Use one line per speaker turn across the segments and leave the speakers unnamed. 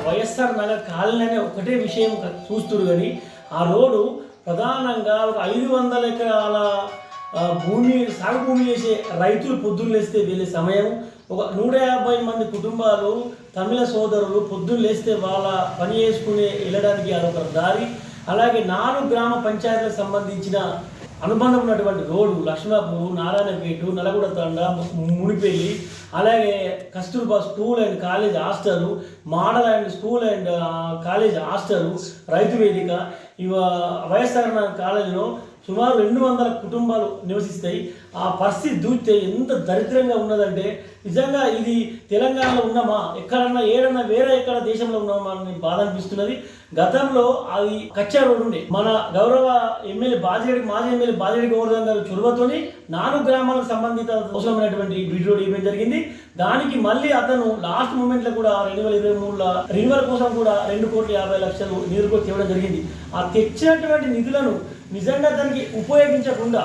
YSR Nagar colony అనే ఒకటే విషయం చూస్తున్నారు. కానీ ఆ రోడ్డు ప్రధానంగా ఒక 500 ఎకరాల భూమి సాగు భూమి చేసే రైతులు పొద్దున్న లేస్తే వెళ్ళే సమయం, ఒక 150 మంది కుటుంబాలు తమిళ సోదరులు పొద్దున్న లేస్తే వాళ్ళ పని చేసుకుని వెళ్ళడానికి అదొక దారి. అలాగే 4 గ్రామ పంచాయతీలకు సంబంధించిన అనుబంధం ఉన్నటువంటి రోడ్డు లక్ష్మాపూర్, నారాయణపేట, నలగొండ తండ, మునిపెల్లి, అలాగే Kasturba school and college hostel, model and school and college hostel, రైతు వేదిక, వైఎస్ఆర్ కాలేజీలో సుమారు 200 కుటుంబాలు నివసిస్తాయి. ఆ పరిస్థితి చూస్తే ఎంత దరిద్రంగా ఉన్నదంటే నిజంగా ఇది తెలంగాణలో ఉన్నామా, ఎక్కడన్నా ఏడన్నా వేరే ఎక్కడ దేశంలో ఉన్నామా అని బాధ అనిపిస్తున్నది. గతంలో అది కచ్చా రోడ్డు ఉండే మన గౌరవ ఎమ్మెల్యే మాజీ ఎమ్మెల్యే బాజిరెడ్డి గోవర్ధన్ గారు చొరవతోని 4 గ్రామాలకు సంబంధిత అవసరమైనటువంటి బీట్ రోడ్ ఇవ్వడం జరిగింది. దానికి మళ్ళీ అతను లాస్ట్ మూమెంట్లో కూడా 2023లో రెన్యువల్ కోసం కూడా 2,50,00,000 నిధులు తేవడం జరిగింది. ఆ తెచ్చినటువంటి నిధులను నిజంగా దానికి ఉపయోగించకుండా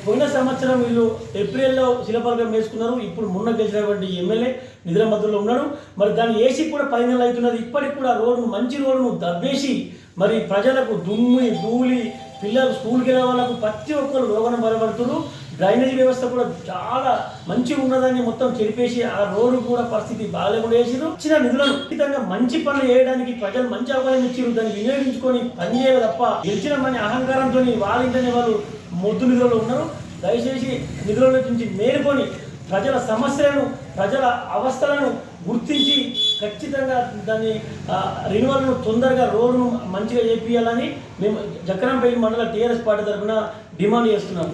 పోయిన సంవత్సరం వీళ్ళు ఏప్రిల్లో శిలపలకం వేసుకున్నారు. ఇప్పుడు మొన్న గెలిచినటువంటి ఎమ్మెల్యే నిధుల మధ్యలో ఉన్నాడు. మరి దాన్ని వేసి కూడా 10 నెలలు అవుతున్నది. ఇప్పటికి కూడా రోడ్డును మంచి రోడ్డును దబ్బేసి మరి ప్రజలకు దుమ్మి ధూళి, పిల్లలు స్కూల్కి వెళ్ళే వాళ్ళకు ప్రతి ఒక్కరు రోగన బలపడుతున్నారు. డ్రైనేజీ వ్యవస్థ కూడా చాలా మంచిగా ఉన్నదని మొత్తం చెరిపేసి ఆ రోడ్డు కూడా పరిస్థితి బాగాలేకుండా వేసారు. ఇచ్చిన నిధులను ఖచ్చితంగా మంచి పనులు చేయడానికి ప్రజలు మంచి అవకాశం ఇచ్చారు. దాన్ని వినియోగించుకొని పని చేయాలి తప్ప గెలిచిన మన అహంకారంతో వాళ్ళింటనే వాళ్ళు మొద్దు నిధులలో ఉన్నారు. దయచేసి నిధుల నుంచి మేలుకొని ప్రజల సమస్యలను, ప్రజల అవస్థలను గుర్తించి ఖచ్చితంగా దాన్ని రెన్యువల్ను తొందరగా రోడ్డును మంచిగా చేపియాలని మేము జక్కరంపల్లి మండల టీఆర్ఎస్ పార్టీ తరఫున డిమాండ్ చేస్తున్నాము.